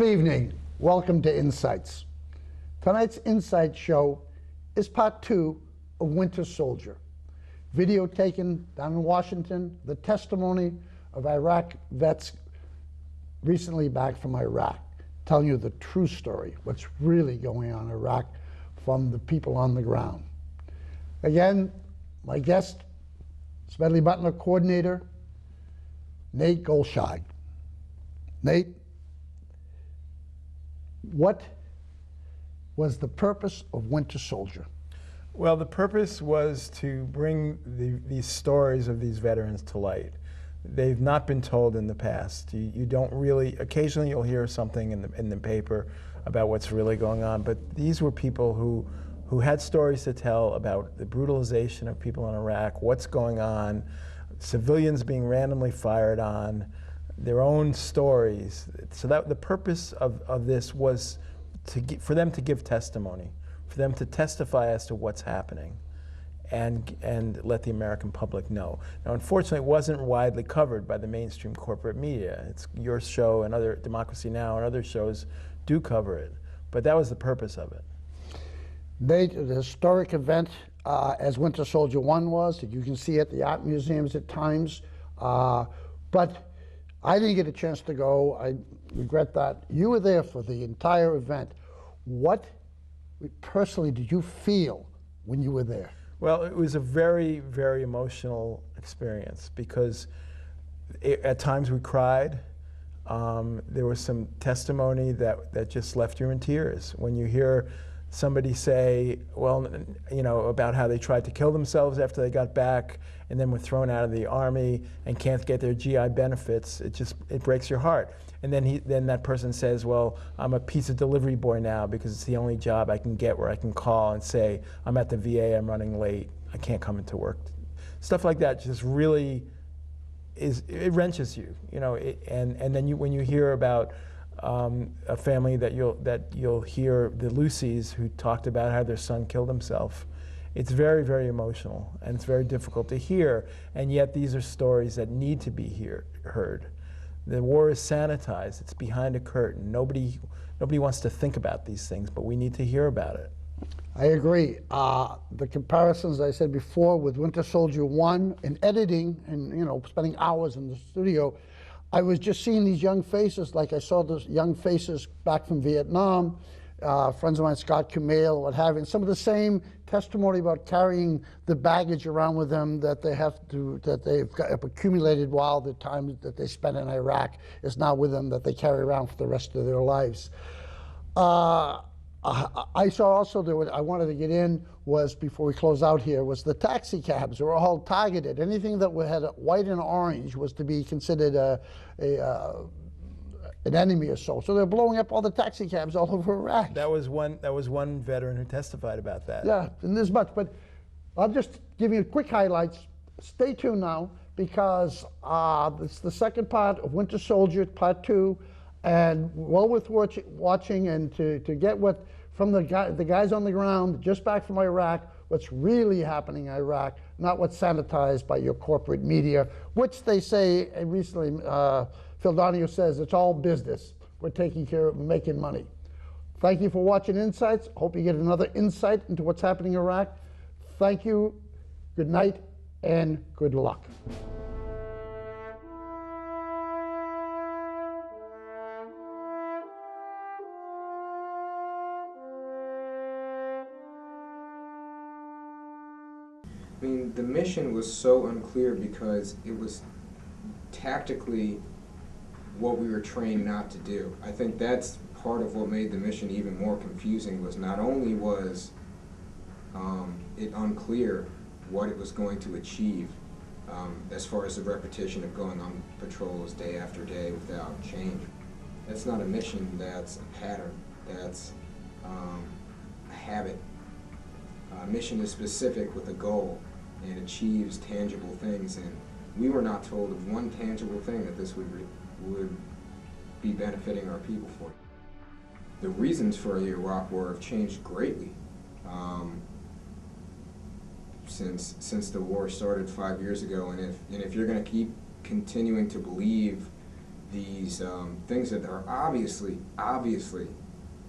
Good evening. Welcome to Insights. Tonight's Insight show is part 2 of Winter Soldier. Video taken down in Washington, the testimony of Iraq vets recently back from Iraq, telling you the true story, what's really going on in Iraq from the people on the ground. Again, my guest, Smedley Butler coordinator, Nate Goldscheid. Nate, what was the purpose of Winter Soldier? Well, the purpose was to bring these stories of these veterans to light. They've not been told in the past. You don't really, occasionally you'll hear something in the paper about what's really going on, but these were people who had stories to tell about the brutalization of people in Iraq, what's going on, civilians being randomly fired on, their own stories. So that the purpose of this was for them to give testimony, for them to testify as to what's happening and let the American public know. Now, unfortunately, it wasn't widely covered by the mainstream corporate media. It's your show and other Democracy Now! And other shows do cover it, but that was the purpose of it. Nate, the historic event as Winter Soldier 1 was, that you can see at the art museums at times, but I didn't get a chance to go. I regret that. You were there for the entire event. What personally did you feel when you were there? Well, it was a very, very emotional experience because at times we cried. There was some testimony that just left you in tears. When you hear somebody say, well, you know, about how they tried to kill themselves after they got back and then were thrown out of the army and can't get their GI benefits, it breaks your heart. And then that person says, well, I'm a pizza delivery boy now because it's the only job I can get where I can call and say, I'm at the VA, I'm running late, I can't come into work. Stuff like that just really it wrenches you, you know, and then when you hear about a family that you'll hear, the Lucys, who talked about how their son killed himself. It's very, very emotional, and it's very difficult to hear, and yet these are stories that need to be heard. The war is sanitized. It's behind a curtain. Nobody wants to think about these things, but we need to hear about it. I agree. The comparisons I said before with Winter Soldier 1 and editing and, you know, spending hours in the studio, I was just seeing these young faces, like I saw those young faces back from Vietnam, friends of mine, Scott Kumail, what have you, and some of the same testimony about carrying the baggage around with them that they've accumulated while the time that they spent in Iraq is now with them, that they carry around for the rest of their lives. I saw also I wanted to get in was, before we close out here, was the taxi cabs were all targeted. Anything that had white and orange was to be considered an enemy or so. So they're blowing up all the taxi cabs all over Iraq. That was one veteran who testified about that. Yeah, and there's much, but I'll just give you quick highlights. Stay tuned now, because it's the second part of Winter Soldier, part 2. And well worth watching, and to get what from the guys on the ground just back from Iraq, what's really happening in Iraq, not what's sanitized by your corporate media, which they say, and recently Phil Donahue says it's all business. We're taking care of making money. Thank you for watching Insights. Hope you get another insight into what's happening in Iraq. Thank you, good night, and good luck. I mean, the mission was so unclear because it was tactically what we were trained not to do. I think that's part of what made the mission even more confusing. Was not only was it unclear what it was going to achieve as far as the repetition of going on patrols day after day without change. That's not a mission, that's a pattern, that's a habit. A mission is specific with a goal and achieves tangible things, and we were not told of one tangible thing that this would be benefiting our people for. The reasons for the Iraq War have changed greatly since the war started 5 years ago, and if you're going to keep continuing to believe these things that are obviously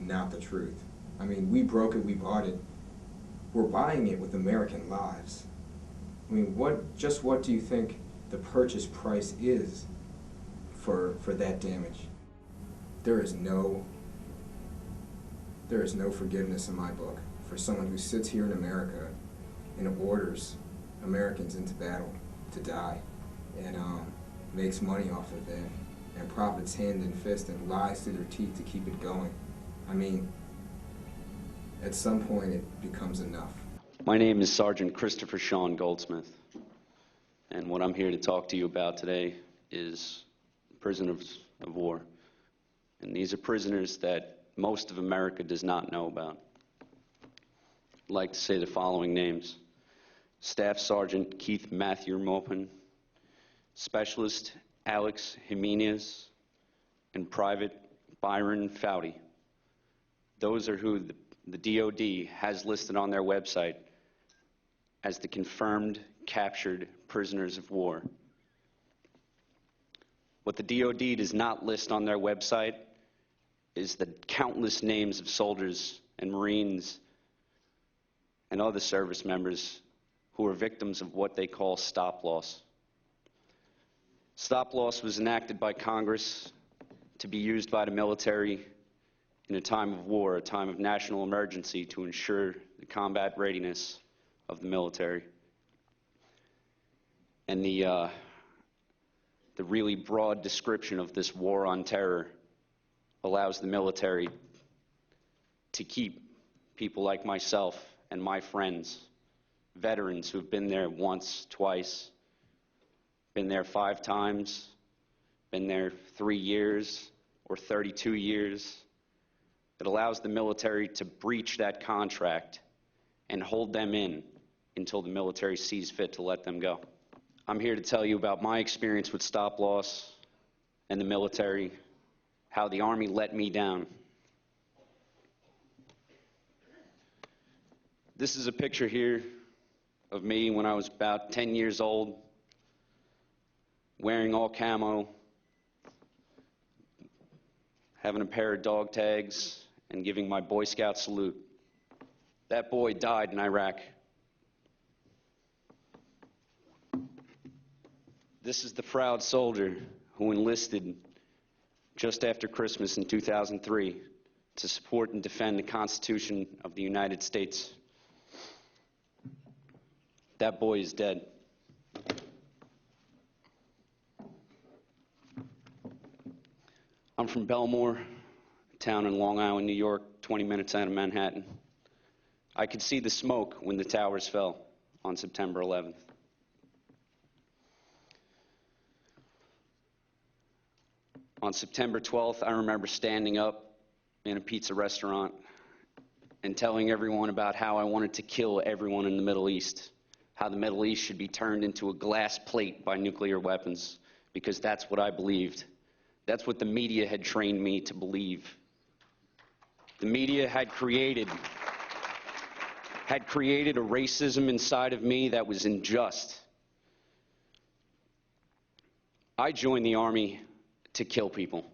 not the truth. I mean, we broke it, we bought it. We're buying it with American lives. I mean, what do you think the purchase price is for that damage? There is no forgiveness in my book for someone who sits here in America and orders Americans into battle to die and makes money off of it and profits hand and fist and lies through their teeth to keep it going. I mean, at some point it becomes enough. My name is Sergeant Christopher Sean Goldsmith, and what I'm here to talk to you about today is prisoners of war. And these are prisoners that most of America does not know about. I'd like to say the following names: Staff Sergeant Keith Matthew Maupin, Specialist Alex Jimenez, and Private Byron Foudy. Those are who the DOD has listed on their website as the confirmed captured prisoners of war. What the DOD does not list on their website is the countless names of soldiers and Marines and other service members who are victims of what they call stop loss. Stop loss was enacted by Congress to be used by the military in a time of war, a time of national emergency, to ensure the combat readiness of the military. And the really broad description of this war on terror allows the military to keep people like myself and my friends, veterans who've been there once, twice, been there 5 times, been there 3 years or 32 years. It allows the military to breach that contract and hold them in until the military sees fit to let them go. I'm here to tell you about my experience with stop loss and the military, how the Army let me down. This is a picture here of me when I was about 10 years old, wearing all camo, having a pair of dog tags, and giving my Boy Scout salute. That boy died in Iraq. This is the proud soldier who enlisted just after Christmas in 2003 to support and defend the Constitution of the United States. That boy is dead. I'm from Belmore, a town in Long Island, New York, 20 minutes out of Manhattan. I could see the smoke when the towers fell on September 11th. On September 12th, I remember standing up in a pizza restaurant and telling everyone about how I wanted to kill everyone in the Middle East, how the Middle East should be turned into a glass plate by nuclear weapons, because that's what I believed. That's what the media had trained me to believe. The media had created a racism inside of me that was unjust. I joined the Army to kill people.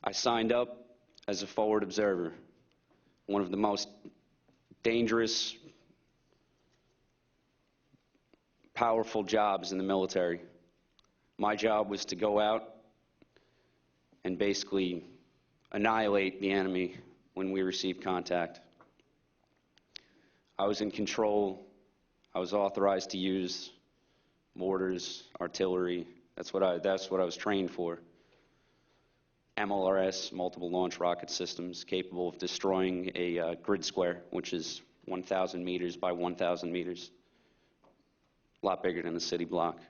I signed up as a forward observer, one of the most dangerous, powerful jobs in the military. My job was to go out and basically annihilate the enemy when we received contact. I was in control. I was authorized to use mortars, artillery. That's what I was trained for. MLRS, multiple launch rocket systems, capable of destroying a grid square, which is 1,000 meters by 1,000 meters. A lot bigger than a city block.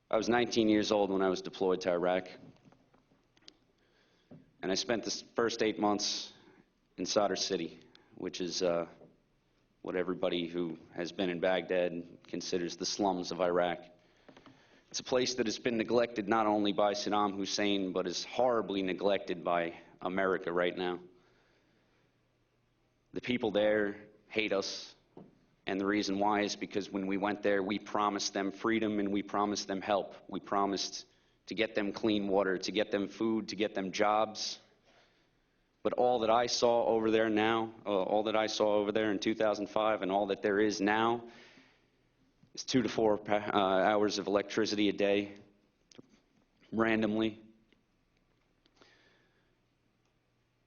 I was 19 years old when I was deployed to Iraq. And I spent the first 8 months in Sadr City, which is what everybody who has been in Baghdad considers the slums of Iraq. It's a place that has been neglected not only by Saddam Hussein, but is horribly neglected by America right now. The people there hate us. And the reason why is because when we went there, we promised them freedom and we promised them help. We promised to get them clean water, to get them food, to get them jobs. But all that I saw over there now, all that I saw over there in 2005 and all that there is now is 2 to 4 hours of electricity a day, randomly.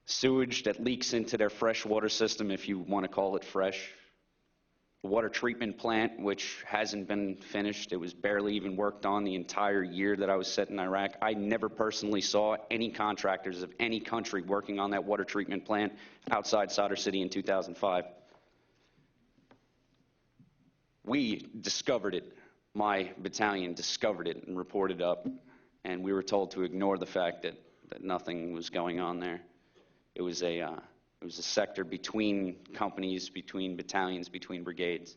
Sewage that leaks into their fresh water system, if you want to call it fresh. A water treatment plant, which hasn't been finished. It was barely even worked on the entire year that I was set in Iraq. I never personally saw any contractors of any country working on that water treatment plant outside Sadr City in 2005. We discovered it. My battalion discovered it and reported up. And we were told to ignore the fact that nothing was going on there. It was a sector between companies, between battalions, between brigades,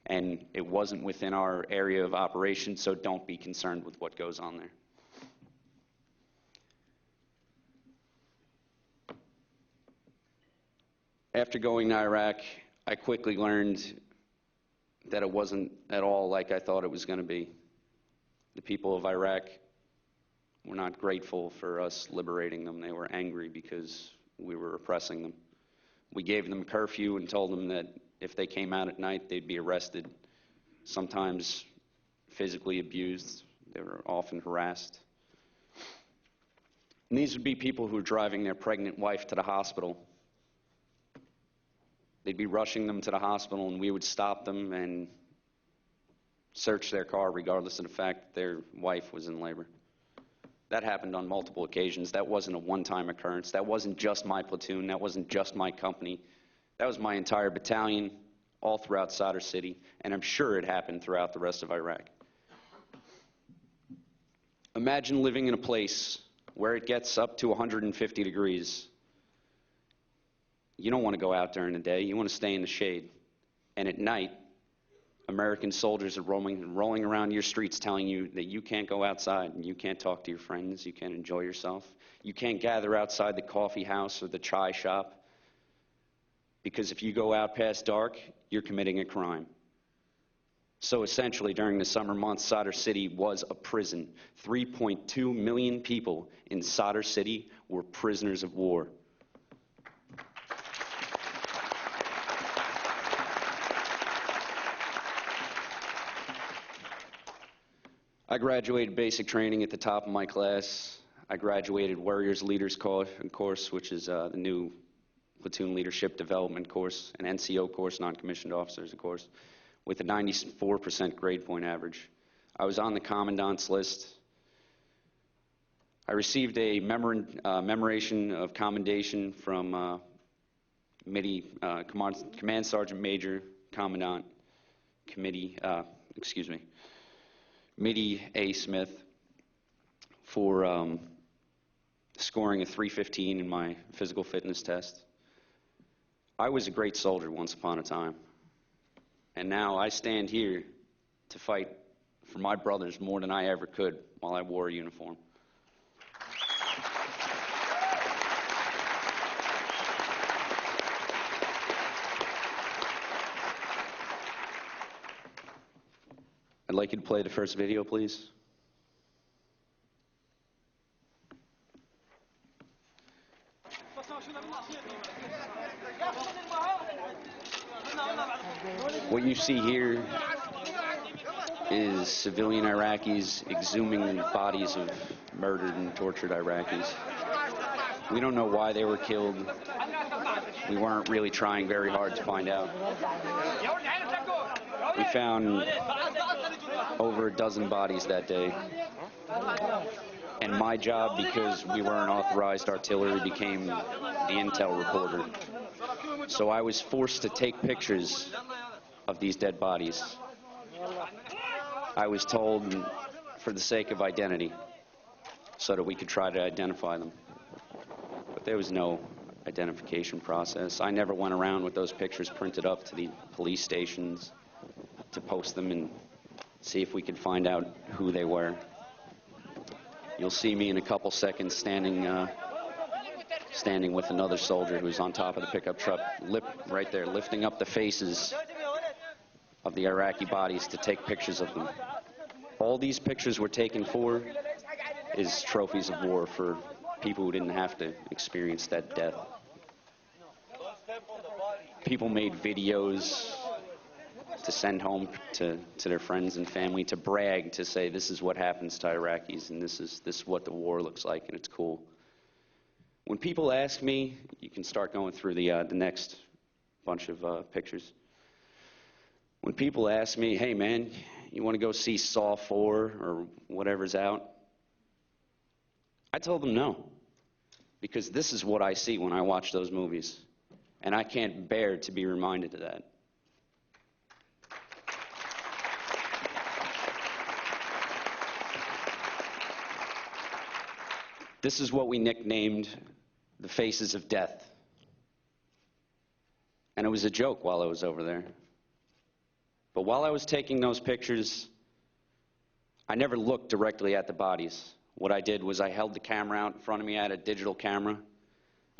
and it wasn't within our area of operation, so don't be concerned with what goes on there. After going to Iraq, I quickly learned that it wasn't at all like I thought it was going to be. The people of Iraq were not grateful for us liberating them. They were angry because we were oppressing them. We gave them curfew and told them that if they came out at night, they'd be arrested, sometimes physically abused. They were often harassed. And these would be people who were driving their pregnant wife to the hospital. They'd be rushing them to the hospital, and we would stop them and search their car regardless of the fact that their wife was in labor. That happened on multiple occasions. That wasn't a one-time occurrence. That wasn't just my platoon. That wasn't just my company. That was my entire battalion, all throughout Sadr City, and I'm sure it happened throughout the rest of Iraq. Imagine living in a place where it gets up to 150 degrees. You don't want to go out during the day. You want to stay in the shade. And at night, American soldiers are rolling around your streets telling you that you can't go outside and you can't talk to your friends, you can't enjoy yourself. You can't gather outside the coffee house or the chai shop, because if you go out past dark, you're committing a crime. So essentially, during the summer months, Sadr City was a prison. 3.2 million people in Sadr City were prisoners of war. I graduated basic training at the top of my class. I graduated Warriors Leaders course, which is the new Platoon Leadership Development course, an NCO course, non-commissioned officers course, with a 94% grade point average. I was on the commandant's list. I received a memoration of commendation from Command Sergeant Major Commandant Mitty A. Smith for scoring a 315 in my physical fitness test. I was a great soldier once upon a time, and now I stand here to fight for my brothers more than I ever could while I wore a uniform. I'd like you to play the first video, please. What you see here is civilian Iraqis exhuming the bodies of murdered and tortured Iraqis. We don't know why they were killed. We weren't really trying very hard to find out. We found over a dozen bodies that day. And my job, because we weren't authorized artillery, became the intel reporter. So I was forced to take pictures of these dead bodies. I was told for the sake of identity, so that we could try to identify them. But there was no identification process. I never went around with those pictures printed up to the police stations to post them and see if we could find out who they were. You'll see me in a couple seconds standing with another soldier who's on top of the pickup truck, right there, lifting up the faces of the Iraqi bodies to take pictures of them. All these pictures were taken for is trophies of war for people who didn't have to experience that death. People made videos to send home to their friends and family, to brag, to say this is what happens to Iraqis and this is what the war looks like, and it's cool. When people ask me, you can start going through the next bunch of pictures. When people ask me, hey man, you want to go see Saw 4 or whatever's out? I tell them no, because this is what I see when I watch those movies, and I can't bear to be reminded of that. This is what we nicknamed the faces of death. And it was a joke while I was over there. But while I was taking those pictures, I never looked directly at the bodies. What I did was I held the camera out in front of me. I had a digital camera.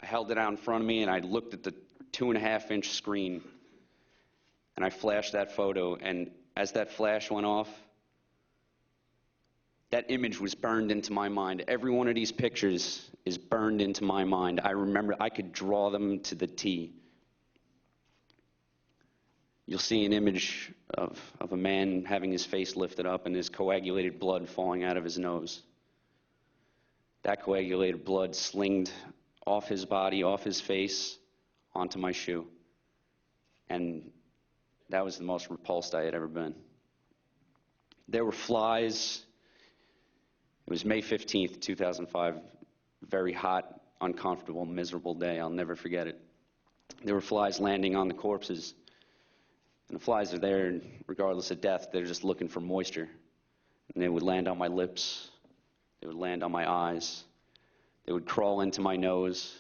I held it out in front of me, and I looked at the 2.5-inch screen, and I flashed that photo. And as that flash went off, that image was burned into my mind. Every one of these pictures is burned into my mind. I remember I could draw them to the T. You'll see an image of a man having his face lifted up and his coagulated blood falling out of his nose. That coagulated blood slinged off his body, off his face, onto my shoe. And that was the most repulsed I had ever been. There were flies. It was May 15th, 2005. Very hot, uncomfortable, miserable day. I'll never forget it. There were flies landing on the corpses. And the flies are there, regardless of death, they're just looking for moisture. And they would land on my lips. They would land on my eyes. They would crawl into my nose.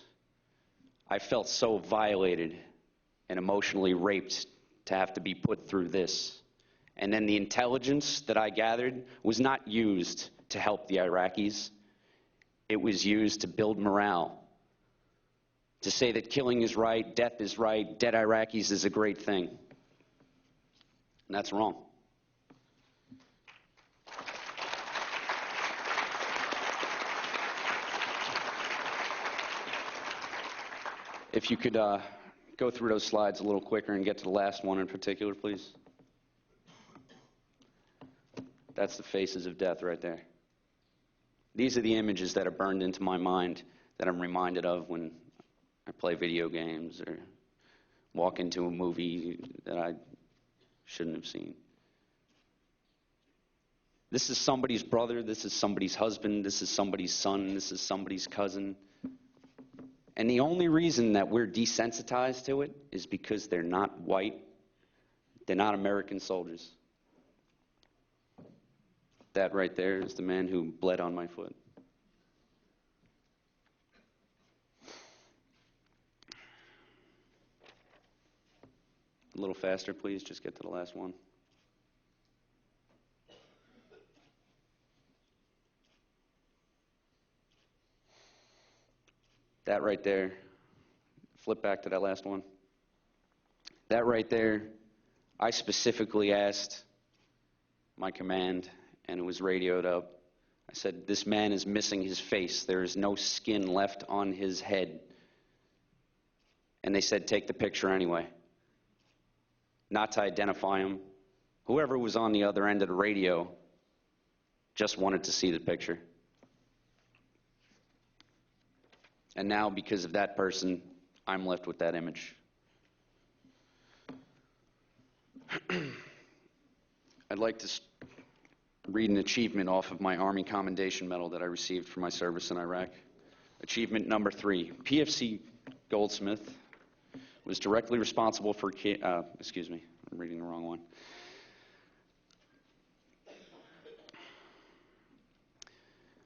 I felt so violated and emotionally raped to have to be put through this. And then the intelligence that I gathered was not used to help the Iraqis. It was used to build morale. To say that killing is right, death is right, dead Iraqis is a great thing. And that's wrong. If you could go through those slides a little quicker and get to the last one in particular, please. That's the faces of death right there. These are the images that are burned into my mind that I'm reminded of when I play video games or walk into a movie that I shouldn't have seen. This is somebody's brother, this is somebody's husband, this is somebody's son, this is somebody's cousin. And the only reason that we're desensitized to it is because they're not white, they're not American soldiers. That right there is the man who bled on my foot. A little faster, please. Just get to the last one. That right there. Flip back to that last one. That right there, I specifically asked my command, and it was radioed up. I said, this man is missing his face. There is no skin left on his head. And they said, take the picture anyway. Not to identify him. Whoever was on the other end of the radio just wanted to see the picture. And now, because of that person, I'm left with that image. I'd like to read an achievement off of my Army Commendation Medal that I received for my service in Iraq. Achievement number 3. PFC Goldsmith was directly responsible for, excuse me, I'm reading the wrong one.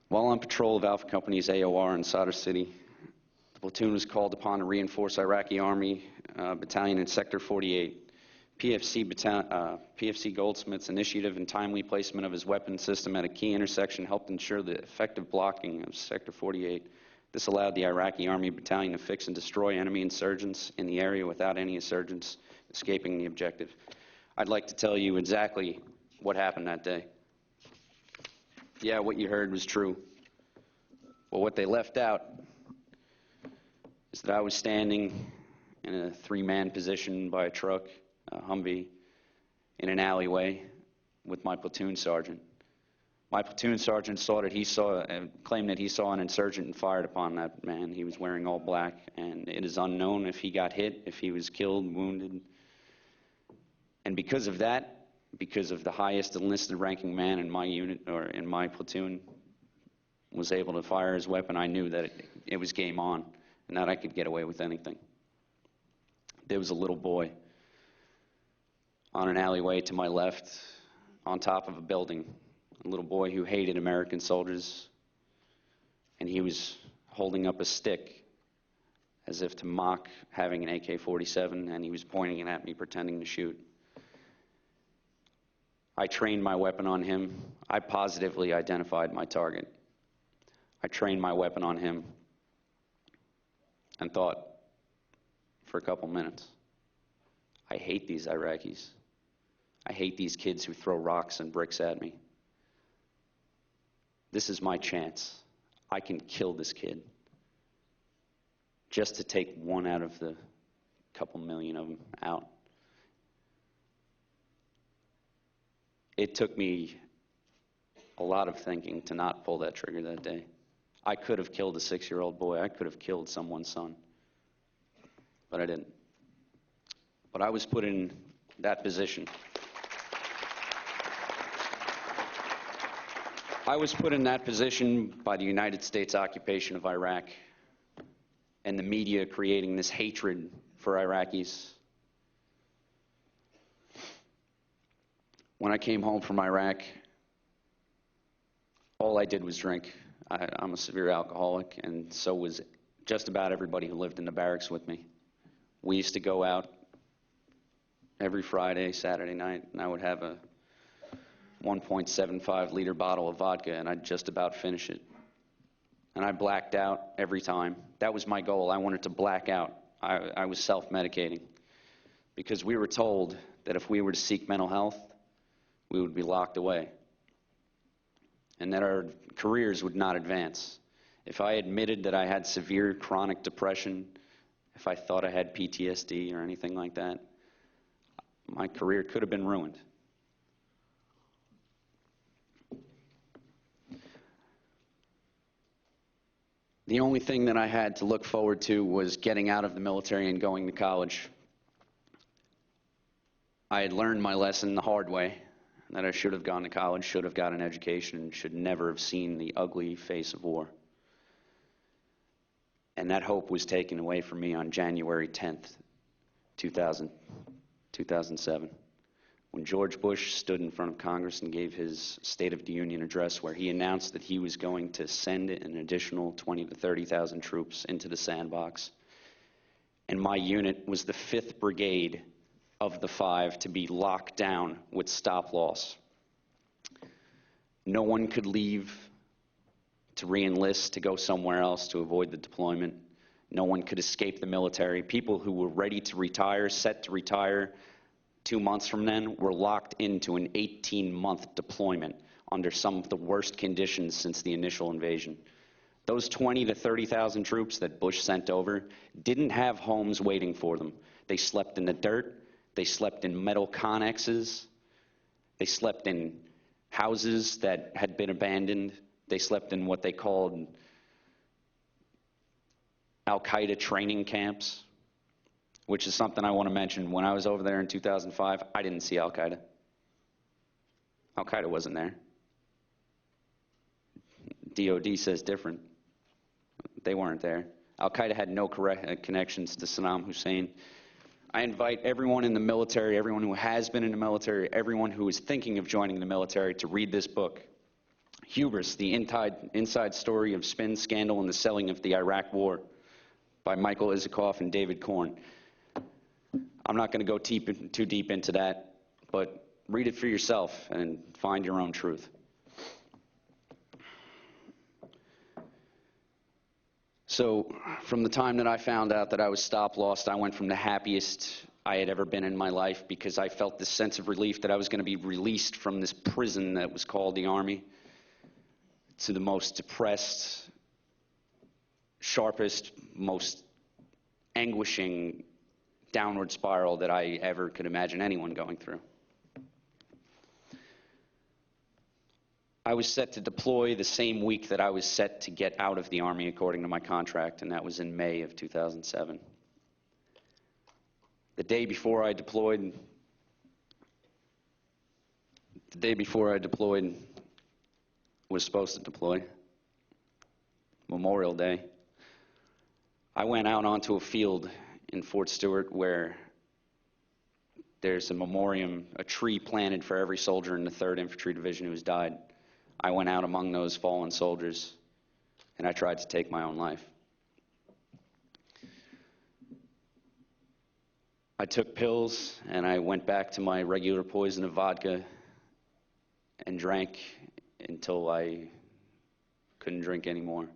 While on patrol of Alpha Company's AOR in Sadr City, the platoon was called upon to reinforce Iraqi Army battalion in Sector 48. PFC Goldsmith's initiative and timely placement of his weapon system at a key intersection helped ensure the effective blocking of Sector 48. This allowed the Iraqi Army battalion to fix and destroy enemy insurgents in the area without any insurgents escaping the objective. I'd like to tell you exactly what happened that day. Yeah, what you heard was true. Well, what they left out is that I was standing in a three-man position by a truck, a Humvee, in an alleyway with my platoon sergeant. My platoon sergeant claimed that he saw an insurgent and fired upon that man. He was wearing all black, and it is unknown if he got hit, if he was killed, wounded. And because of that, because of the highest enlisted ranking man in my unit, or in my platoon, was able to fire his weapon, I knew that it was game on, and that I could get away with anything. There was a little boy on an alleyway to my left, on top of a building, a little boy who hated American soldiers, and he was holding up a stick as if to mock having an AK-47, and he was pointing it at me, pretending to shoot. I trained my weapon on him. I positively identified my target. I trained my weapon on him and thought for a couple minutes, I hate these Iraqis. I hate these kids who throw rocks and bricks at me. This is my chance. I can kill this kid just to take one out of the couple million of them out. It took me a lot of thinking to not pull that trigger that day. I could have killed a 6-year-old boy. I could have killed someone's son, but I didn't. But I was put in that position. I was put in that position by the United States occupation of Iraq and the media creating this hatred for Iraqis. When I came home from Iraq, all I did was drink. I'm a severe alcoholic, and so was just about everybody who lived in the barracks with me. We used to go out every Friday, Saturday night, and I would have a 1.75 liter bottle of vodka, and I'd just about finish it. And I blacked out every time. That was my goal. I wanted to black out. I was self-medicating because we were told that if we were to seek mental health, we would be locked away and that our careers would not advance. If I admitted that I had severe chronic depression, if I thought I had PTSD or anything like that, my career could have been ruined. The only thing that I had to look forward to was getting out of the military and going to college. I had learned my lesson the hard way, that I should have gone to college, should have got an education, and should never have seen the ugly face of war. And that hope was taken away from me on January 10th, 2007, when George Bush stood in front of Congress and gave his State of the Union address, where he announced that he was going to send an additional 20,000 to 30,000 troops into the sandbox. And my unit was the 5th Brigade of the 5 to be locked down with stop-loss. No one could leave to re-enlist, to go somewhere else to avoid the deployment. No one could escape the military. People who were ready to retire, set to retire 2 months from then, were locked into an 18-month deployment under some of the worst conditions since the initial invasion. Those 20,000 to 30,000 troops that Bush sent over didn't have homes waiting for them. They slept in the dirt. They slept in metal connexes. They slept in houses that had been abandoned. They slept in what they called Al-Qaeda training camps, which is something I want to mention. When I was over there in 2005, I didn't see Al-Qaeda. Al-Qaeda wasn't there. DOD says different. They weren't there. Al-Qaeda had no connections to Saddam Hussein. I invite everyone in the military, everyone who has been in the military, everyone who is thinking of joining the military to read this book, Hubris, the Inside Story of Spin, Scandal, and the Selling of the Iraq War, by Michael Isikoff and David Korn. I'm not going to go too deep into that, but read it for yourself and find your own truth. So from the time that I found out that I was stop-lost, I went from the happiest I had ever been in my life, because I felt this sense of relief that I was going to be released from this prison that was called the Army, to the most depressed, sharpest, most anguishing downward spiral that I ever could imagine anyone going through. I was set to deploy the same week that I was set to get out of the Army according to my contract, and that was in May of 2007. The day before I deployed, was supposed to deploy, Memorial Day, I went out onto a field in Fort Stewart where there's a memoriam, a tree planted for every soldier in the 3rd Infantry Division who has died. I went out among those fallen soldiers, and I tried to take my own life. I took pills, and I went back to my regular poison of vodka and drank until I couldn't drink anymore.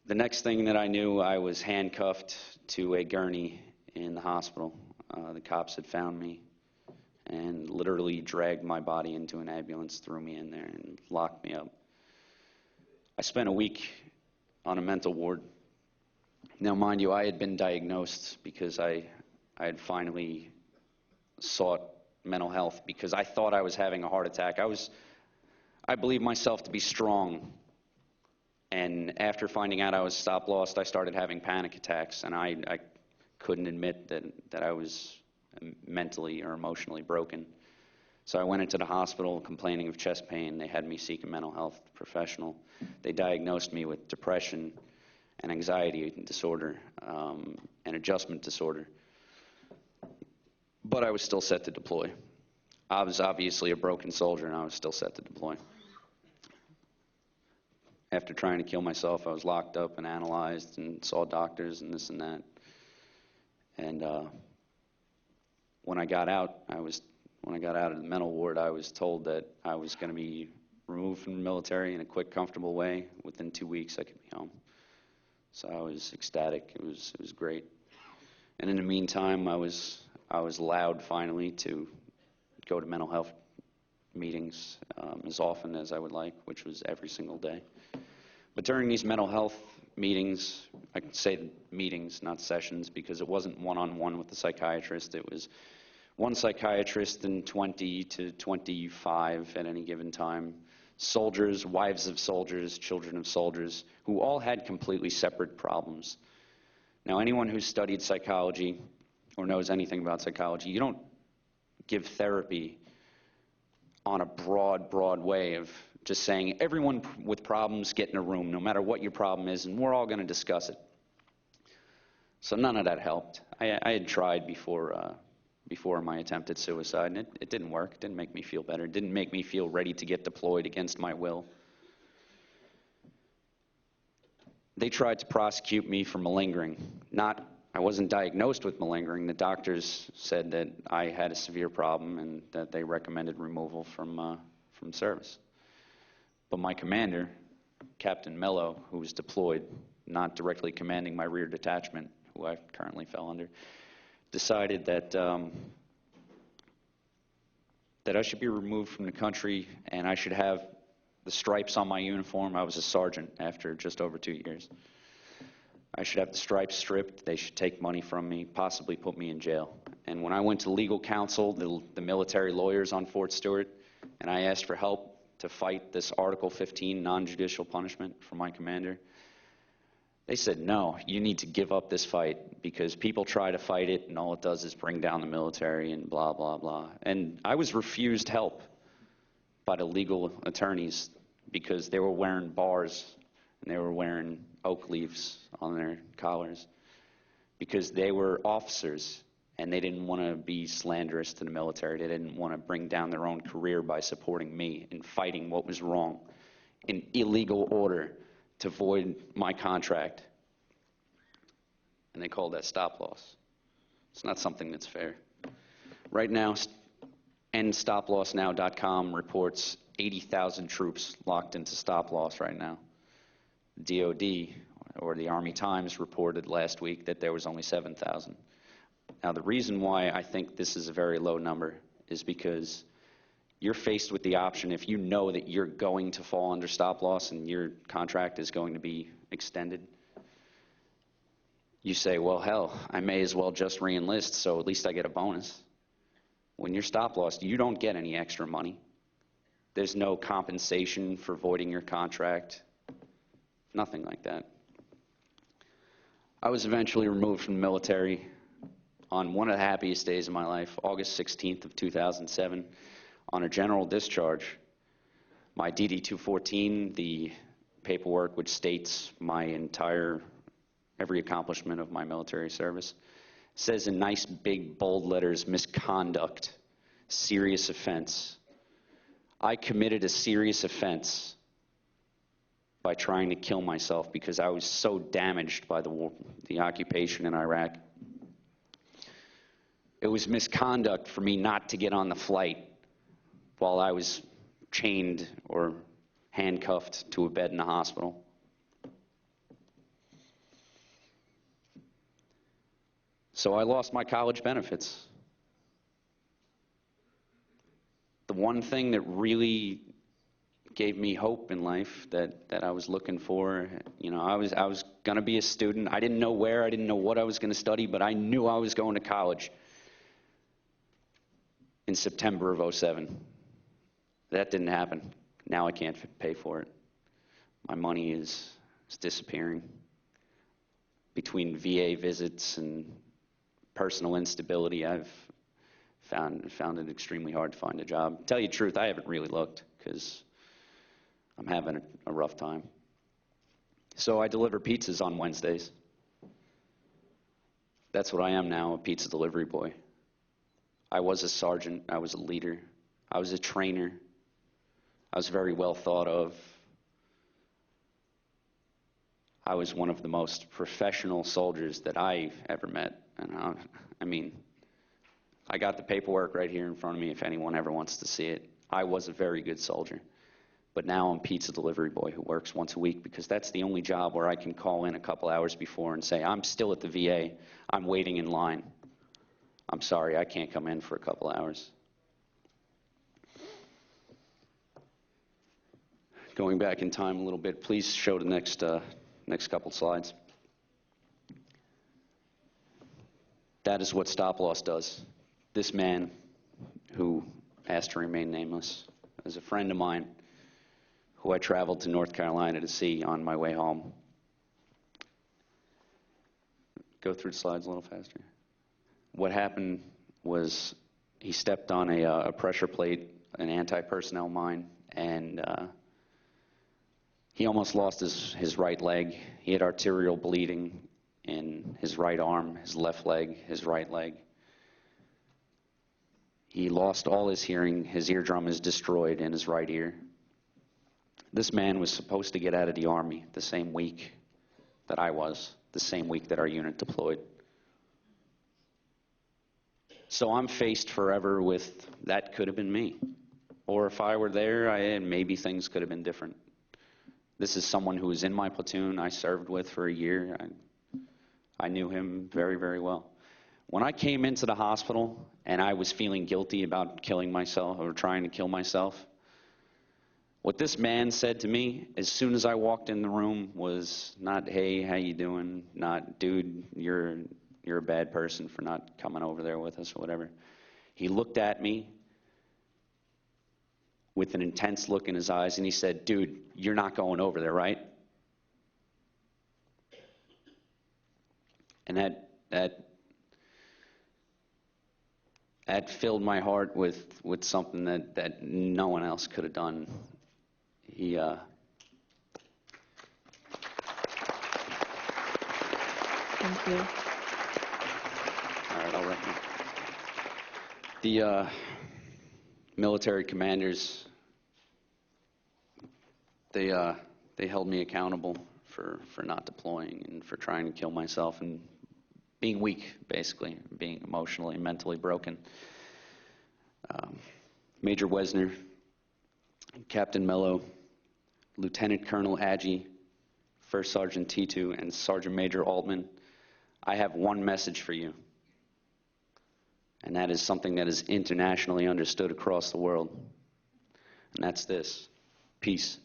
The next thing that I knew, I was handcuffed to a gurney in the hospital. The cops had found me and literally dragged my body into an ambulance, threw me in there, and locked me up. I spent a week on a mental ward. Now, mind you, I had been diagnosed because I had finally sought mental health because I thought I was having a heart attack. I believed myself to be strong, and after finding out I was stop-lost, I started having panic attacks, and I couldn't admit that I was mentally or emotionally broken. So I went into the hospital complaining of chest pain. They had me seek a mental health professional. They diagnosed me with depression and anxiety disorder and adjustment disorder. But I was still set to deploy. I was obviously a broken soldier, and I was still set to deploy. After trying to kill myself, I was locked up and analyzed and saw doctors and this and that. And when I got out of the mental ward, I was told that I was going to be removed from the military in a quick, comfortable way. Within 2 weeks, I could be home. So I was ecstatic. It was great. And in the meantime, I was allowed finally to go to mental health meetings as often as I would like, which was every single day. But during these mental health meetings, I can say meetings, not sessions, because it wasn't one-on-one with the psychiatrist. It was one psychiatrist and 20 to 25 at any given time. Soldiers, wives of soldiers, children of soldiers, who all had completely separate problems. Now, anyone who's studied psychology or knows anything about psychology, you don't give therapy on a broad way of just saying, everyone with problems get in a room, no matter what your problem is, and we're all going to discuss it. So none of that helped. I had tried before my attempt at suicide, and it didn't work. It didn't make me feel better. It didn't make me feel ready to get deployed against my will. They tried to prosecute me for malingering. I wasn't diagnosed with malingering. The doctors said that I had a severe problem and that they recommended removal from service. But my commander, Captain Mello, who was deployed, not directly commanding my rear detachment, who I currently fell under, decided that I should be removed from the country and I should have the stripes on my uniform. I was a sergeant after just over 2 years. I should have the stripes stripped. They should take money from me, possibly put me in jail. And when I went to legal counsel, the military lawyers on Fort Stewart, and I asked for help to fight this Article 15 non-judicial punishment from my commander, they said, no, you need to give up this fight because people try to fight it and all it does is bring down the military and blah, blah, blah. And I was refused help by the legal attorneys because they were wearing bars and they were wearing oak leaves on their collars because they were officers and they didn't want to be slanderous to the military. They didn't want to bring down their own career by supporting me and fighting what was wrong in illegal order to void my contract. And they call that stop loss. It's not something that's fair. Right now, EndStopLossNow.com reports 80,000 troops locked into stop loss right now. DOD, or the Army Times reported last week that there was only 7,000. Now, the reason why I think this is a very low number is because you're faced with the option, if you know that you're going to fall under stop loss and your contract is going to be extended, you say, well, hell, I may as well just re-enlist, so at least I get a bonus. When you're stop loss, you don't get any extra money. There's no compensation for voiding your contract, nothing like that. I was eventually removed from the military on one of the happiest days of my life, August 16th of 2007, on a general discharge. My DD-214, the paperwork which states my every accomplishment of my military service, says in nice big bold letters, misconduct, serious offense. I committed a serious offense by trying to kill myself because I was so damaged by the occupation in Iraq. It was misconduct for me not to get on the flight while I was chained or handcuffed to a bed in the hospital. So I lost my college benefits. The one thing that really gave me hope in life that I was looking for, you know, I was going to be a student. I didn't know where, I didn't know what I was going to study, but I knew I was going to college in September of '07. That didn't happen. Now I can't pay for it. My money is disappearing. Between VA visits and personal instability, I've found it extremely hard to find a job. To tell you the truth, I haven't really looked because I'm having a rough time. So I deliver pizzas on Wednesdays. That's what I am now, a pizza delivery boy. I was a sergeant, I was a leader, I was a trainer, I was very well thought of. I was one of the most professional soldiers that I ever met. And I mean, I got the paperwork right here in front of me if anyone ever wants to see it. I was a very good soldier. But now I'm pizza delivery boy who works once a week because that's the only job where I can call in a couple hours before and say, I'm still at the VA, I'm waiting in line. I'm sorry, I can't come in for a couple hours. Going back in time a little bit, please show the next couple slides. That is what stop loss does. This man, who asked to remain nameless, is a friend of mine who I traveled to North Carolina to see on my way home. Go through the slides a little faster. What happened was he stepped on a pressure plate, an anti-personnel mine, and he almost lost his right leg. He had arterial bleeding in his right arm, his left leg, his right leg. He lost all his hearing. His eardrum is destroyed in his right ear. This man was supposed to get out of the Army the same week that I was, the same week that our unit deployed. So I'm faced forever with, that could have been me. Or if I were there, maybe things could have been different. This is someone who was in my platoon I served with for a year. I knew him very, very well. When I came into the hospital and I was feeling guilty about killing myself or trying to kill myself, what this man said to me as soon as I walked in the room was not, hey, how you doing? Not, dude, you're a bad person for not coming over there with us or whatever. He looked at me with an intense look in his eyes and he said, dude, you're not going over there, right? And that filled my heart with something that no one else could have done. He Thank you. All right, I'll wrap up. The military commanders, they held me accountable for not deploying and for trying to kill myself and being weak, basically, being emotionally and mentally broken. Major Wesner, Captain Mello, Lieutenant Colonel Agee, First Sergeant Titu, and Sergeant Major Altman, I have one message for you, and that is something that is internationally understood across the world, and that's this: peace.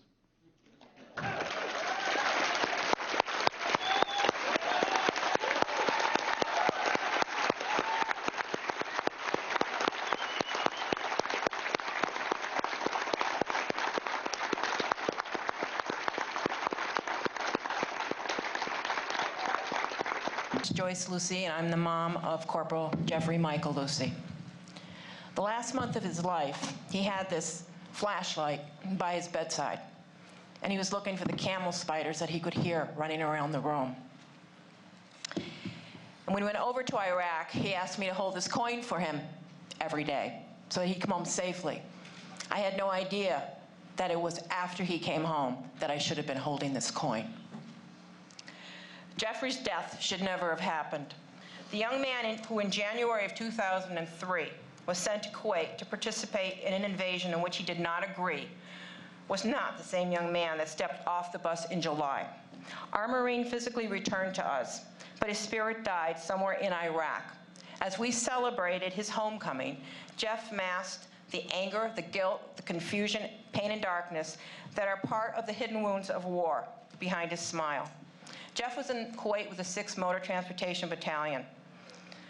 Joyce Lucy, and I'm the mom of Corporal Jeffrey Michael Lucy. The last month of his life, he had this flashlight by his bedside, and he was looking for the camel spiders that he could hear running around the room. And when we went over to Iraq, he asked me to hold this coin for him every day so that he'd come home safely. I had no idea that it was after he came home that I should have been holding this coin. Jeffrey's death should never have happened. The young man who in January of 2003 was sent to Kuwait to participate in an invasion in which he did not agree was not the same young man that stepped off the bus in July. Our Marine physically returned to us, but his spirit died somewhere in Iraq. As we celebrated his homecoming, Jeff masked the anger, the guilt, the confusion, pain, and darkness that are part of the hidden wounds of war behind his smile. Jeff was in Kuwait with the 6th Motor Transportation Battalion.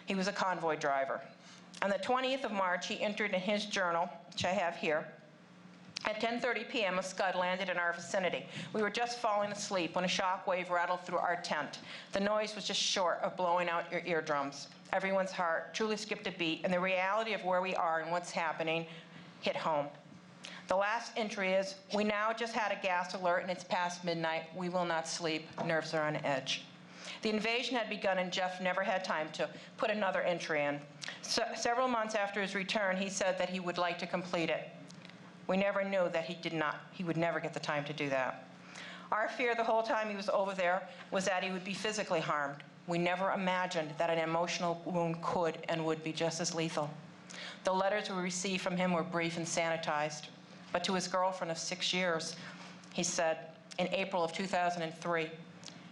He was a convoy driver. On the 20th of March, he entered in his journal, which I have here, at 10:30 p.m., a Scud landed in our vicinity. We were just falling asleep when a shock wave rattled through our tent. The noise was just short of blowing out your eardrums. Everyone's heart truly skipped a beat, and the reality of where we are and what's happening hit home. The last entry is, we now just had a gas alert and it's past midnight. We will not sleep. Nerves are on edge. The invasion had begun and Jeff never had time to put another entry in. Several months after his return, he said that he would like to complete it. We never knew that he would never get the time to do that. Our fear the whole time he was over there was that he would be physically harmed. We never imagined that an emotional wound could and would be just as lethal. The letters we received from him were brief and sanitized. But to his girlfriend of 6 years, he said, in April of 2003,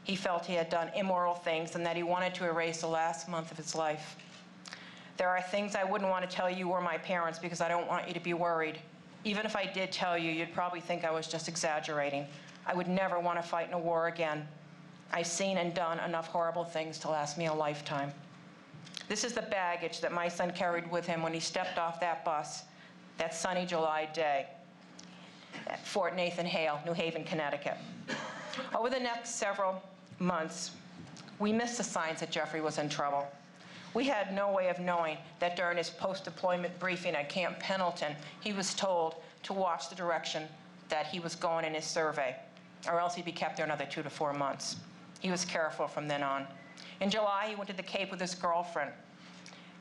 he felt he had done immoral things and that he wanted to erase the last month of his life. There are things I wouldn't want to tell you or my parents because I don't want you to be worried. Even if I did tell you, you'd probably think I was just exaggerating. I would never want to fight in a war again. I've seen and done enough horrible things to last me a lifetime. This is the baggage that my son carried with him when he stepped off that bus that sunny July day at Fort Nathan Hale, New Haven, Connecticut. Over the next several months, we missed the signs that Jeffrey was in trouble. We had no way of knowing that during his post-deployment briefing at Camp Pendleton, he was told to watch the direction that he was going in his survey, or else he'd be kept there another 2 to 4 months. He was careful from then on. In July, he went to the Cape with his girlfriend,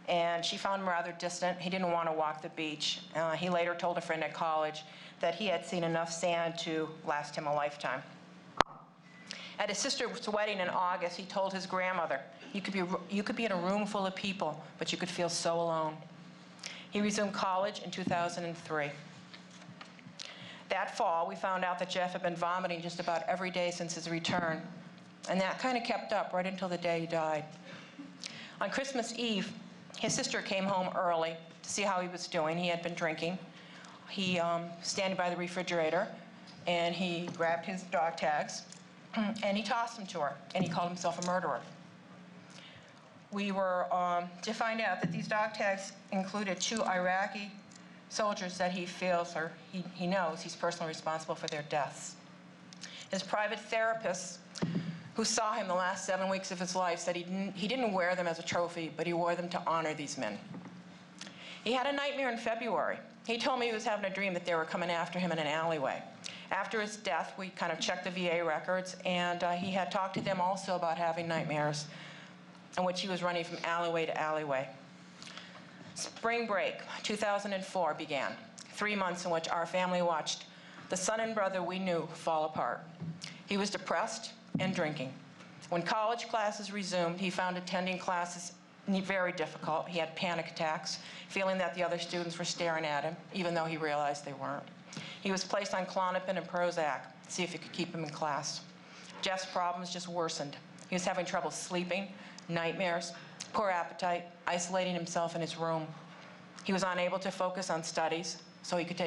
and she found him rather distant. He didn't want to walk the beach. He later told a friend at college that he had seen enough sand to last him a lifetime. At his sister's wedding in August, he told his grandmother, you could be in a room full of people, but you could feel so alone. He resumed college in 2003. That fall, we found out that Jeff had been vomiting just about every day since his return, and that kind of kept up right until the day he died. On Christmas Eve, his sister came home early to see how he was doing. He had been drinking. He standing by the refrigerator, and he grabbed his dog tags, and he tossed them to her, and he called himself a murderer. We were to find out that these dog tags included 2 Iraqi soldiers that he feels, or he knows, he's personally responsible for their deaths. His private therapist, who saw him the last 7 weeks of his life, said he didn't wear them as a trophy, but he wore them to honor these men. He had a nightmare in February. He told me he was having a dream that they were coming after him in an alleyway. After his death, we kind of checked the VA records, and he had talked to them also about having nightmares in which he was running from alleyway to alleyway. Spring break 2004 began, 3 months in which our family watched the son and brother we knew fall apart. He was depressed and drinking. When college classes resumed, he found attending classes very difficult. He had panic attacks, feeling that the other students were staring at him, even though he realized they weren't. He was placed on Klonopin and Prozac to see if it could keep him in class. Jeff's problems just worsened. He was having trouble sleeping, nightmares, poor appetite, isolating himself in his room. He was unable to focus on studies, so he could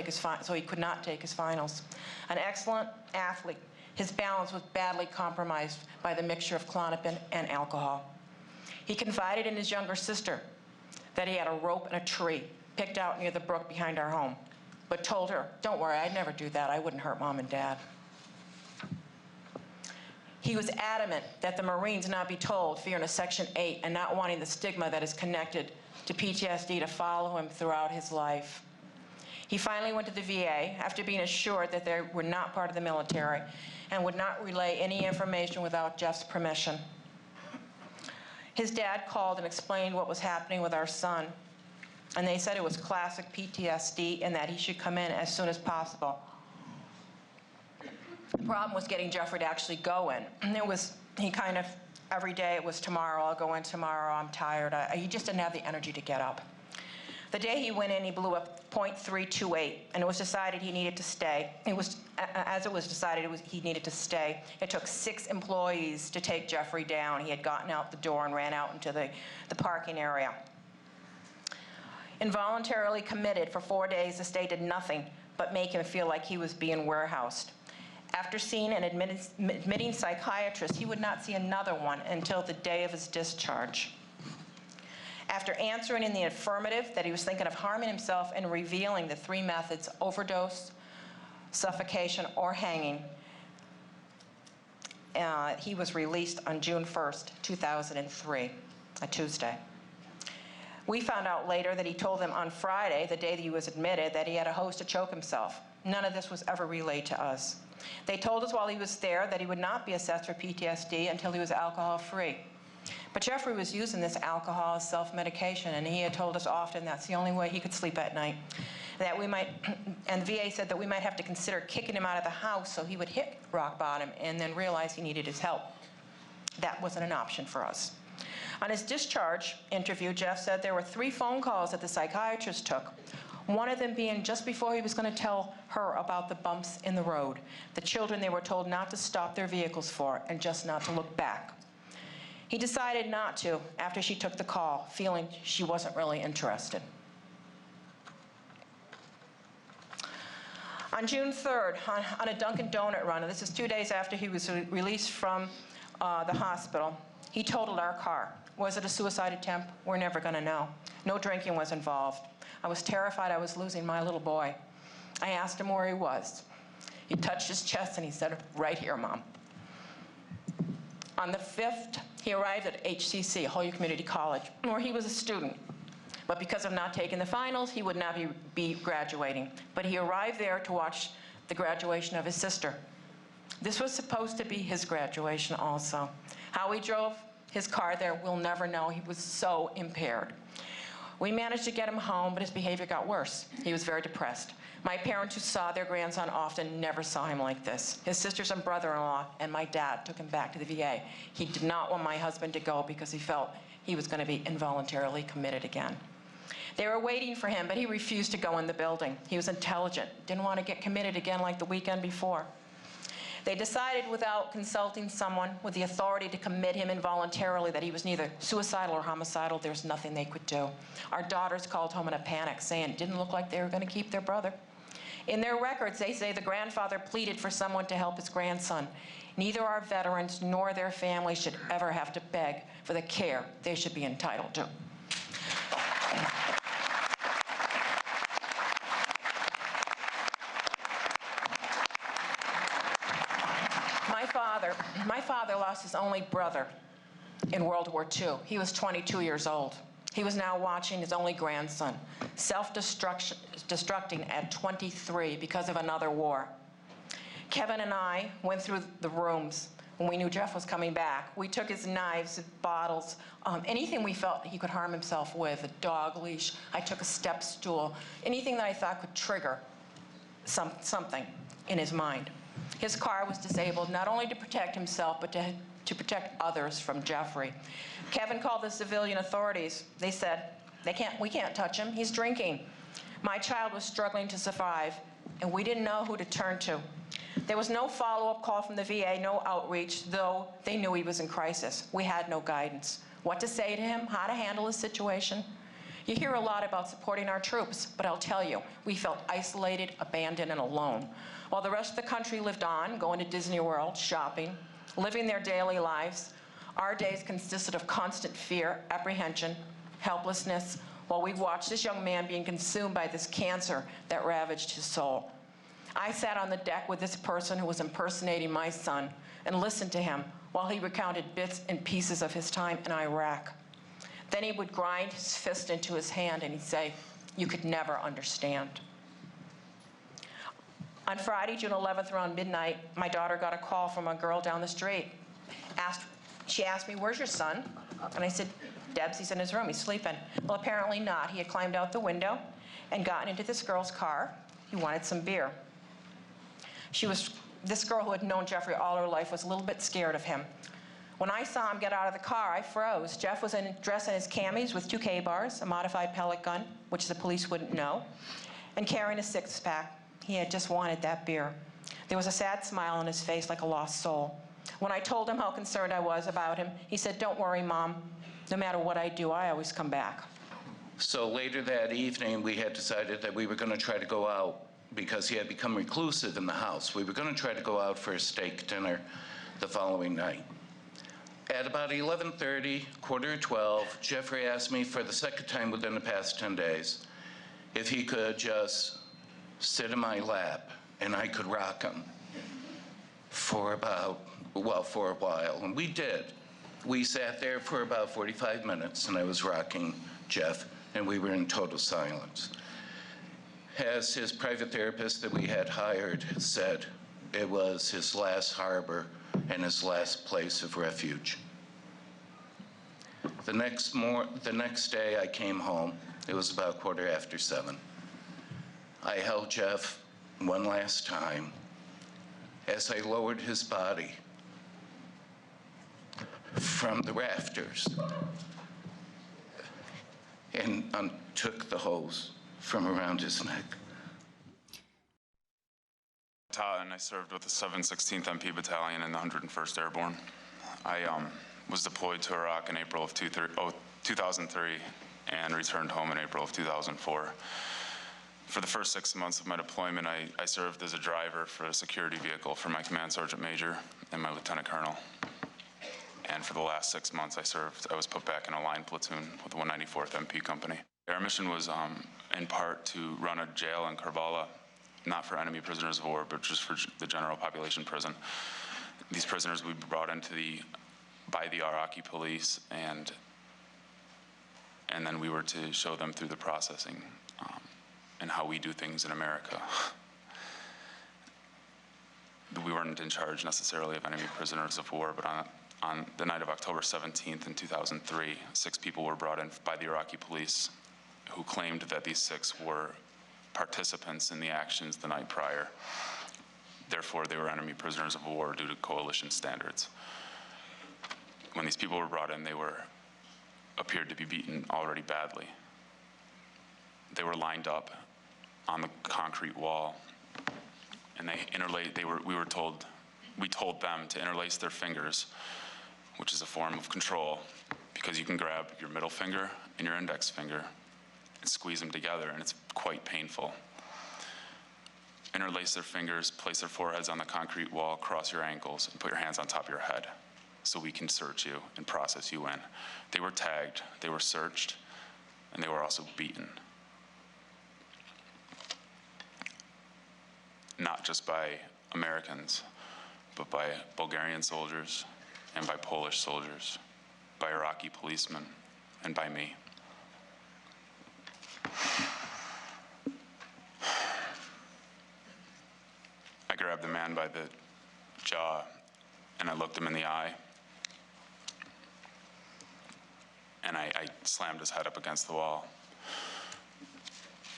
not take his finals. An excellent athlete, his balance was badly compromised by the mixture of Klonopin and alcohol. He confided in his younger sister that he had a rope and a tree picked out near the brook behind our home, but told her, "Don't worry, I'd never do that. I wouldn't hurt Mom and Dad." He was adamant that the Marines not be told, fearing a Section 8 and not wanting the stigma that is connected to PTSD to follow him throughout his life. He finally went to the VA after being assured that they were not part of the military and would not relay any information without Jeff's permission. His dad called and explained what was happening with our son, and they said it was classic PTSD and that he should come in as soon as possible. The problem was getting Jeffrey to actually go in. And every day it was tomorrow, I'll go in tomorrow, I'm tired. He just didn't have the energy to get up. The day he went in, he blew a .328, and it was decided he needed to stay. As it was decided he needed to stay, it took 6 employees to take Jeffrey down. He had gotten out the door and ran out into the parking area. Involuntarily committed for 4 days, the state did nothing but make him feel like he was being warehoused. After seeing an admitting psychiatrist, he would not see another one until the day of his discharge. After answering in the affirmative that he was thinking of harming himself and revealing the 3 methods, overdose, suffocation, or hanging, he was released on June 1st, 2003, a Tuesday. We found out later that he told them on Friday, the day that he was admitted, that he had a hose to choke himself. None of this was ever relayed to us. They told us while he was there that he would not be assessed for PTSD until he was alcohol-free. But Jeffrey was using this alcohol as self-medication, and he had told us often that's the only way he could sleep at night. And the VA said that we might have to consider kicking him out of the house so he would hit rock bottom and then realize he needed his help. That wasn't an option for us. On his discharge interview, Jeff said there were 3 phone calls that the psychiatrist took, one of them being just before he was going to tell her about the bumps in the road, the children they were told not to stop their vehicles for, and just not to look back. He decided not to after she took the call, feeling she wasn't really interested. On June 3rd, on a Dunkin' Donut run, and this is 2 days after he was released from the hospital, he totaled our car. Was it a suicide attempt? We're never going to know. No drinking was involved. I was terrified I was losing my little boy. I asked him where he was. He touched his chest and he said, "Right here, Mom." On the 5th, he arrived at HCC, Holyoke Community College, where he was a student. But because of not taking the finals, he would not be graduating. But he arrived there to watch the graduation of his sister. This was supposed to be his graduation also. How he drove his car there, we'll never know. He was so impaired. We managed to get him home, but his behavior got worse. He was very depressed. My parents, who saw their grandson often, never saw him like this. His sisters and brother-in-law and my dad took him back to the VA. He did not want my husband to go because he felt he was going to be involuntarily committed again. They were waiting for him, but he refused to go in the building. He was intelligent, didn't want to get committed again like the weekend before. They decided, without consulting someone with the authority to commit him involuntarily, that he was neither suicidal or homicidal. There's nothing they could do. Our daughters called home in a panic, saying it didn't look like they were going to keep their brother. In their records, they say the grandfather pleaded for someone to help his grandson. Neither our veterans nor their families should ever have to beg for the care they should be entitled to. My father lost his only brother in World War II. He was 22 years old. He was now watching his only grandson self-destructing at 23 because of another war. Kevin and I went through the rooms when we knew Jeff was coming back. We took his knives, bottles, anything we felt he could harm himself with, a dog leash. I took a step stool, anything that I thought could trigger something in his mind. His car was disabled not only to protect himself, but to protect others from Jeffrey. Kevin called the civilian authorities. They said, we can't touch him, he's drinking. My child was struggling to survive, and we didn't know who to turn to. There was no follow-up call from the VA, no outreach, though they knew he was in crisis. We had no guidance. What to say to him, how to handle his situation. You hear a lot about supporting our troops, but I'll tell you, we felt isolated, abandoned, and alone. While the rest of the country lived on, going to Disney World, shopping, living their daily lives, our days consisted of constant fear, apprehension, helplessness, while we watched this young man being consumed by this cancer that ravaged his soul. I sat on the deck with this person who was impersonating my son and listened to him while he recounted bits and pieces of his time in Iraq. Then he would grind his fist into his hand and he'd say, "You could never understand." On Friday, June 11th, around midnight, my daughter got a call from a girl down the street. She asked me, "Where's your son?" And I said, "Debs, he's in his room, he's sleeping." Well, apparently not. He had climbed out the window and gotten into this girl's car. He wanted some beer. This girl who had known Jeffrey all her life was a little bit scared of him. When I saw him get out of the car, I froze. Jeff was dressed in his camis with 2 K-bars, a modified pellet gun, which the police wouldn't know, and carrying a six-pack. He had just wanted that beer. There was a sad smile on his face like a lost soul. When I told him how concerned I was about him, he said, "Don't worry, Mom. No matter what I do, I always come back." So later that evening, we had decided that we were going to try to go out because he had become reclusive in the house. We were going to try to go out for a steak dinner the following night. At about 11:30, 11:45, Jeffrey asked me for the second time within the past 10 days if he could just sit in my lap and I could rock him for a while. And we did. We sat there for about 45 minutes and I was rocking Jeff and we were in total silence. As his private therapist that we had hired said, it was his last harbor and his last place of refuge. The next day I came home. It was about 7:15. I held Jeff one last time as I lowered his body from the rafters and took the hose from around his neck. Todd, and I served with the 716th MP Battalion in the 101st Airborne. I was deployed to Iraq in April of 2003 and returned home in April of 2004. For the first 6 months of my deployment, I served as a driver for a security vehicle for my command sergeant major and my lieutenant colonel. And for the last 6 months I was put back in a line platoon with the 194th MP Company. Our mission was in part to run a jail in Karbala, not for enemy prisoners of war, but just for the general population prison. These prisoners would be brought into by the Iraqi police, and then we were to show them through the processing and how we do things in America. We weren't in charge necessarily of enemy prisoners of war, but on the night of October 17th in 2003, 6 people were brought in by the Iraqi police who claimed that these 6 were participants in the actions the night prior. Therefore, they were enemy prisoners of war due to coalition standards. When these people were brought in, they appeared to be beaten already badly. They were lined up on the concrete wall, and we told them to interlace their fingers, which is a form of control, because you can grab your middle finger and your index finger and squeeze them together, and it's quite painful. Interlace their fingers, place their foreheads on the concrete wall, cross your ankles, and put your hands on top of your head so we can search you and process you in. They were tagged, they were searched, and they were also beaten. Not just by Americans, but by Bulgarian soldiers and by Polish soldiers, by Iraqi policemen, and by me. I grabbed the man by the jaw and I looked him in the eye, and I slammed his head up against the wall.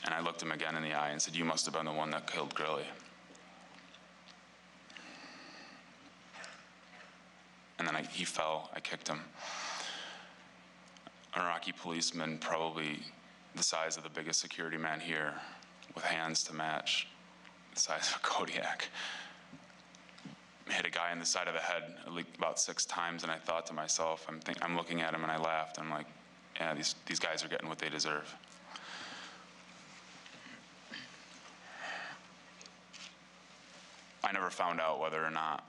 And I looked him again in the eye and said, "You must have been the one that killed Grilly." And then he fell, I kicked him. An Iraqi policeman, probably the size of the biggest security man here, with hands to match the size of a Kodiak, hit a guy in the side of the head like about 6 times, and I thought to myself, I'm looking at him and I laughed. I'm like, yeah, these guys are getting what they deserve. I never found out whether or not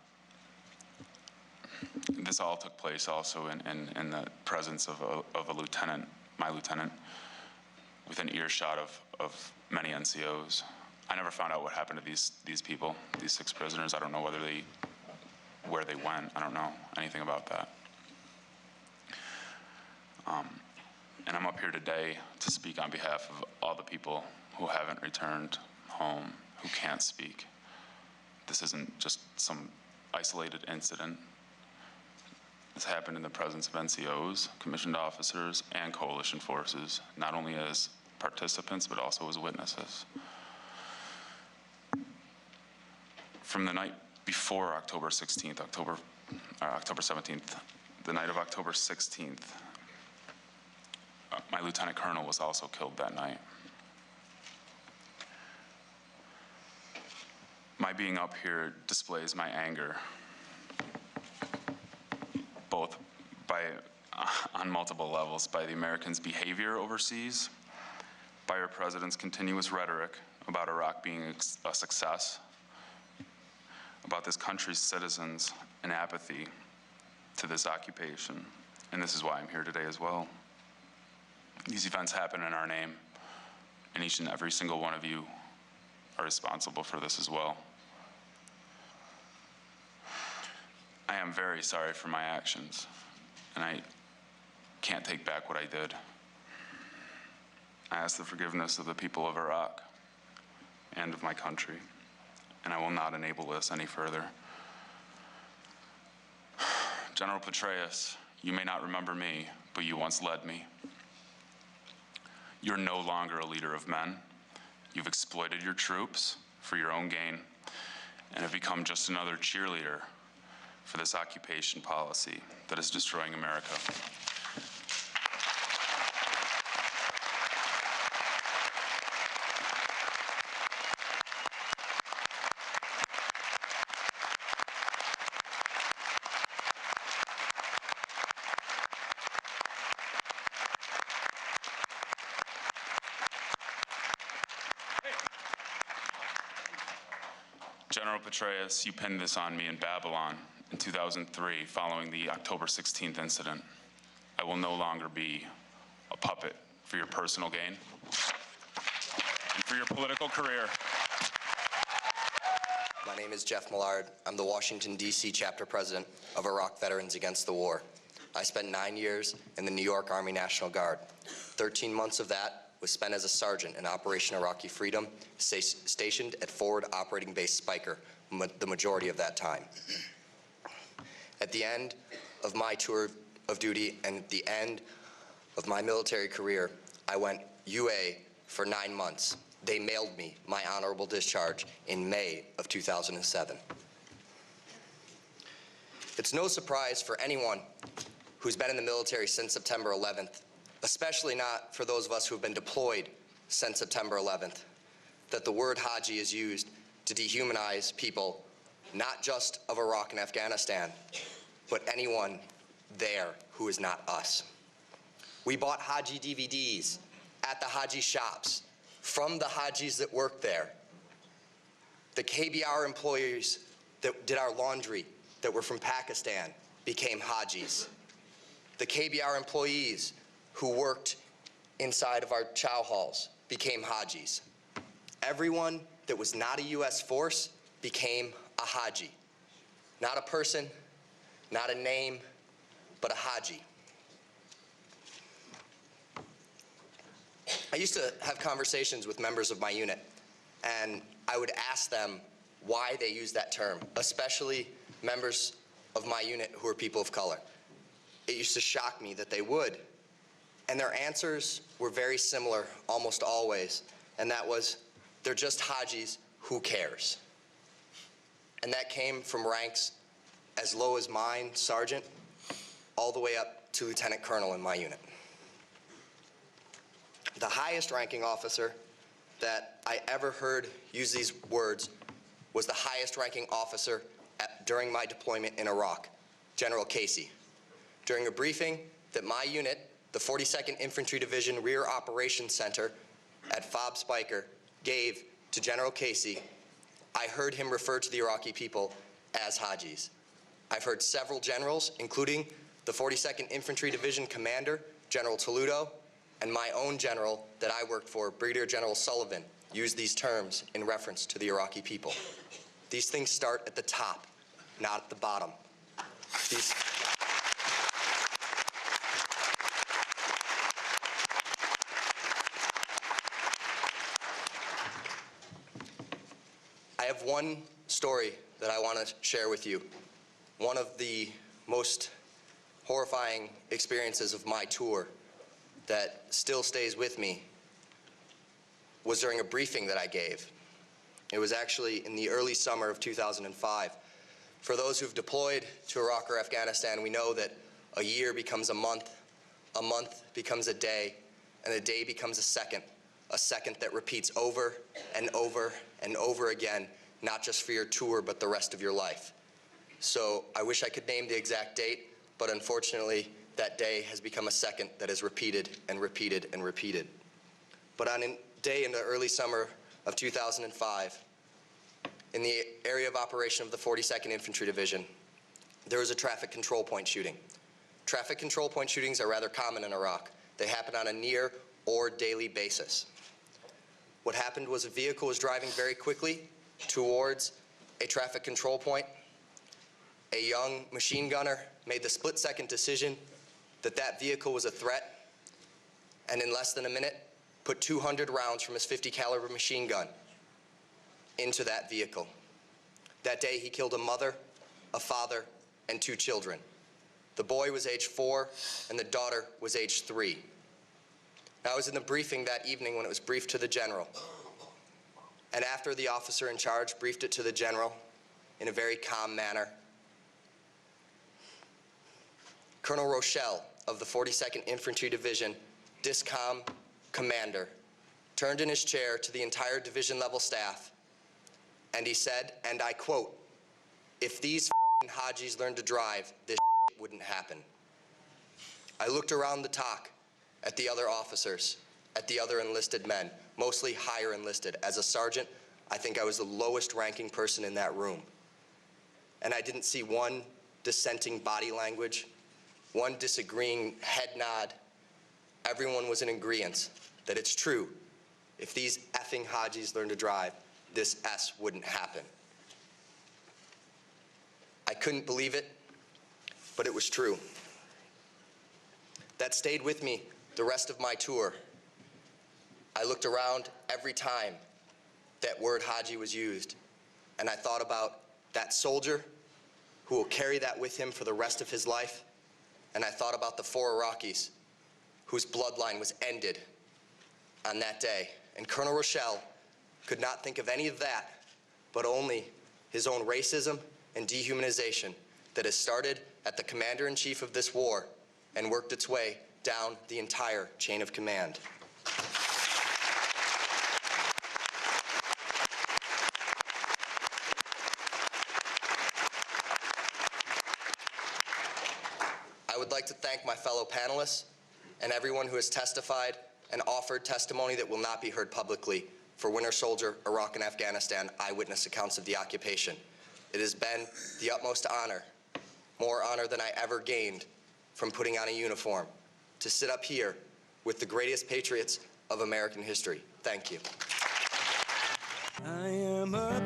this all took place also in the presence of a lieutenant, my lieutenant, within earshot of many NCOs. I never found out what happened to these people, these 6 prisoners. I don't know where they went. I don't know anything about that. And I'm up here today to speak on behalf of all the people who haven't returned home, who can't speak. This isn't just some isolated incident. This happened in the presence of NCOs, commissioned officers, and coalition forces, not only as participants, but also as witnesses. From the night before October 16th, October 17th, the night of October 16th, my lieutenant colonel was also killed that night. My being up here displays my anger, both on multiple levels, by the Americans' behavior overseas, by our president's continuous rhetoric about Iraq being a success, about this country's citizens and apathy to this occupation. And this is why I'm here today as well. These events happen in our name, and each and every single one of you are responsible for this as well. I am very sorry for my actions, and I can't take back what I did. I ask the forgiveness of the people of Iraq and of my country, and I will not enable this any further. General Petraeus, you may not remember me, but you once led me. You're no longer a leader of men. You've exploited your troops for your own gain and have become just another cheerleader for this occupation policy that is destroying America. General Petraeus, you pinned this on me in Babylon in 2003 following the October 16th incident. I will no longer be a puppet for your personal gain and for your political career. My name is Jeff Millard. I'm the Washington, D.C. chapter president of Iraq Veterans Against the War. I spent 9 years in the New York Army National Guard. 13 months of that was spent as a sergeant in Operation Iraqi Freedom, stationed at Forward Operating Base Spiker, the majority of that time. At the end of my tour of duty and at the end of my military career, I went UA for 9 months. They mailed me my honorable discharge in May of 2007. It's no surprise for anyone who's been in the military since September 11th, especially not for those of us who have been deployed since September 11th, that the word Haji is used to dehumanize people, not just of Iraq and Afghanistan, but anyone there who is not us. We bought Haji DVDs at the Haji shops from the Hajis that worked there. The KBR employees that did our laundry that were from Pakistan became Hajis. The KBR employees who worked inside of our chow halls became Hajis. Everyone that was not a U.S. force became a Haji. Not a person, not a name, but a Haji. I used to have conversations with members of my unit, and I would ask them why they use that term, especially members of my unit who are people of color. It used to shock me that they would. And their answers were very similar almost always, and that was, they're just Hajis, who cares? And that came from ranks as low as mine, sergeant, all the way up to lieutenant colonel in my unit. The highest ranking officer that I ever heard use these words was the highest ranking officer during my deployment in Iraq, General Casey. During a briefing that my unit, the 42nd Infantry Division Rear Operations Center at FOB Spiker, gave to General Casey, I heard him refer to the Iraqi people as Hajis. I've heard several generals, including the 42nd Infantry Division Commander, General Toledo, and my own general that I worked for, Brigadier General Sullivan, use these terms in reference to the Iraqi people. These things start at the top, not at the bottom. I have one story that I want to share with you. One of the most horrifying experiences of my tour that still stays with me was during a briefing that I gave. It was actually in the early summer of 2005. For those who've deployed to Iraq or Afghanistan, we know that a year becomes a month becomes a day, and a day becomes a second that repeats over and over and over again, not just for your tour, but the rest of your life. So I wish I could name the exact date, but unfortunately, that day has become a second that is repeated and repeated and repeated. But on a day in the early summer of 2005, in the area of operation of the 42nd Infantry Division, there was a traffic control point shooting. Traffic control point shootings are rather common in Iraq. They happen on a near or daily basis. What happened was a vehicle was driving very quickly towards a traffic control point. A young machine gunner made the split-second decision that that vehicle was a threat, and in less than a minute, put 200 rounds from his .50 caliber machine gun into that vehicle. That day, he killed a mother, a father, and 2 children. The boy was age 4, and the daughter was age 3. Now, I was in the briefing that evening when it was briefed to the general. And after the officer in charge briefed it to the general in a very calm manner, Colonel Rochelle of the 42nd Infantry Division, DISCOM commander, turned in his chair to the entire division-level staff, and he said, and I quote, "If these Hajis learned to drive, this wouldn't happen." I looked around the TOC at the other officers, at the other enlisted men, mostly higher enlisted. As a sergeant, I think I was the lowest ranking person in that room. And I didn't see one dissenting body language, one disagreeing head nod. Everyone was in agreement that it's true. If these effing Hajis learned to drive, this S wouldn't happen. I couldn't believe it, but it was true. That stayed with me the rest of my tour. I looked around every time that word Haji was used, and I thought about that soldier who will carry that with him for the rest of his life, and I thought about the 4 Iraqis whose bloodline was ended on that day. And Colonel Rochelle could not think of any of that, but only his own racism and dehumanization that has started at the commander-in-chief of this war and worked its way down the entire chain of command. I would like to thank my fellow panelists and everyone who has testified and offered testimony that will not be heard publicly for Winter Soldier, Iraq and Afghanistan eyewitness accounts of the occupation. It has been the utmost honor, more honor than I ever gained from putting on a uniform, to sit up here with the greatest patriots of American history. Thank you. I am a